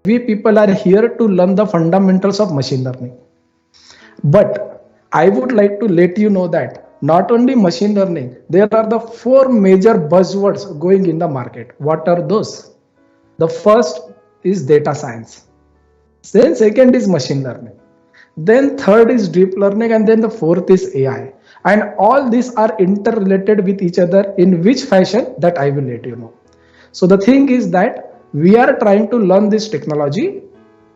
we people are here to learn the fundamentals of machine learning. But I would like to let you know that not only machine learning, there are the four major buzzwords going in the market. What are those? The first is data science. Then second is machine learning. Then third is deep learning, and then the fourth is AI. And all these are interrelated with each other. In which fashion, that I will let you know. So the thing is that we are trying to learn this technology.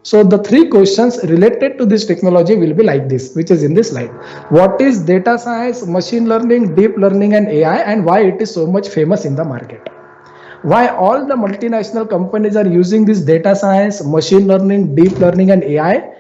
So the three questions related to this technology will be like this, which is in this slide. What is data science, machine learning, deep learning, and AI, and why it is so much famous in the market? Why all the multinational companies are using this data science, machine learning, deep learning, and AI,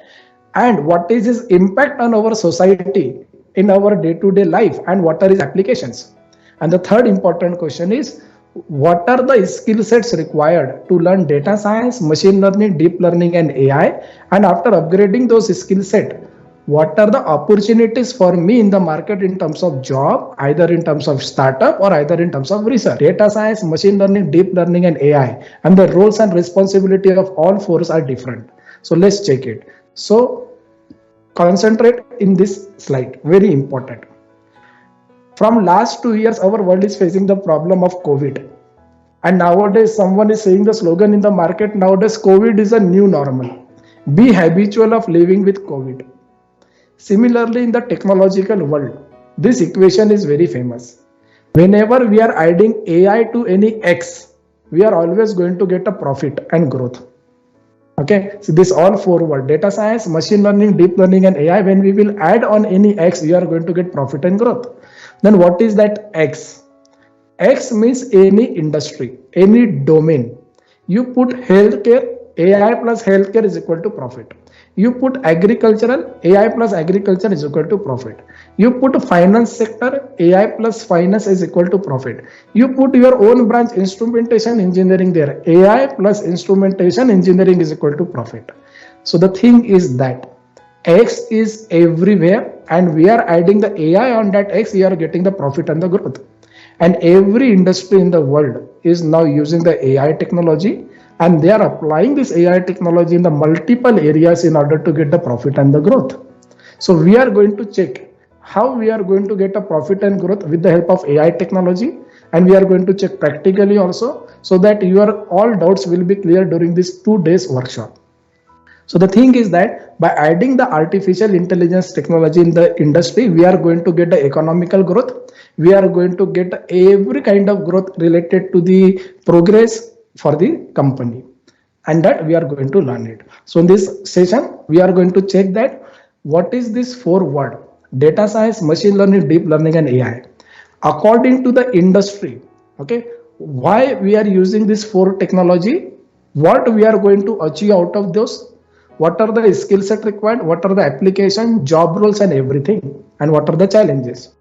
and what is its impact on our society in our day-to-day life, and what are its applications? And the third important question is, what are the skill sets required to learn data science, machine learning, deep learning, and AI? And after upgrading those skill set, what are the opportunities for me in the market in terms of job, either in terms of startup or either in terms of research? Data science, machine learning, deep learning, and AI, and the roles and responsibility of all four are different. So let's check it. So concentrate in this slide, very important. From last 2 years, our world is facing the problem of COVID. And nowadays, someone is saying the slogan in the market, nowadays, COVID is a new normal. Be habitual of living with COVID. Similarly, in the technological world, this equation is very famous. Whenever we are adding AI to any X, we are always going to get a profit and growth. Okay, so this all four words, data science, machine learning, deep learning, and AI, when we will add on any X, we are going to get profit and growth. Then what is that X? X means any industry, any domain. You put healthcare, AI plus healthcare is equal to profit. You put agricultural, AI plus agriculture is equal to profit. You put finance sector, AI plus finance is equal to profit. You put your own branch, instrumentation engineering there, AI plus instrumentation engineering is equal to profit. So the thing is that X is everywhere, and we are adding the AI on that X, we are getting the profit and the growth. And every industry in the world is now using the AI technology, and they are applying this AI technology in the multiple areas in order to get the profit and the growth. So we are going to check how we are going to get a profit and growth with the help of AI technology, and we are going to check practically also, so that your all doubts will be clear during this 2 days workshop. So the thing is that by adding the artificial intelligence technology in the industry, we are going to get the economical growth. We are going to get every kind of growth related to the progress for the company, and that we are going to learn it. So in this session, we are going to check that what is this four word, data science, machine learning, deep learning, and AI. According to the industry, okay, why we are using this four technology, what we are going to achieve out of those, what are the skill set required, what are the application, job roles, and everything, and what are the challenges.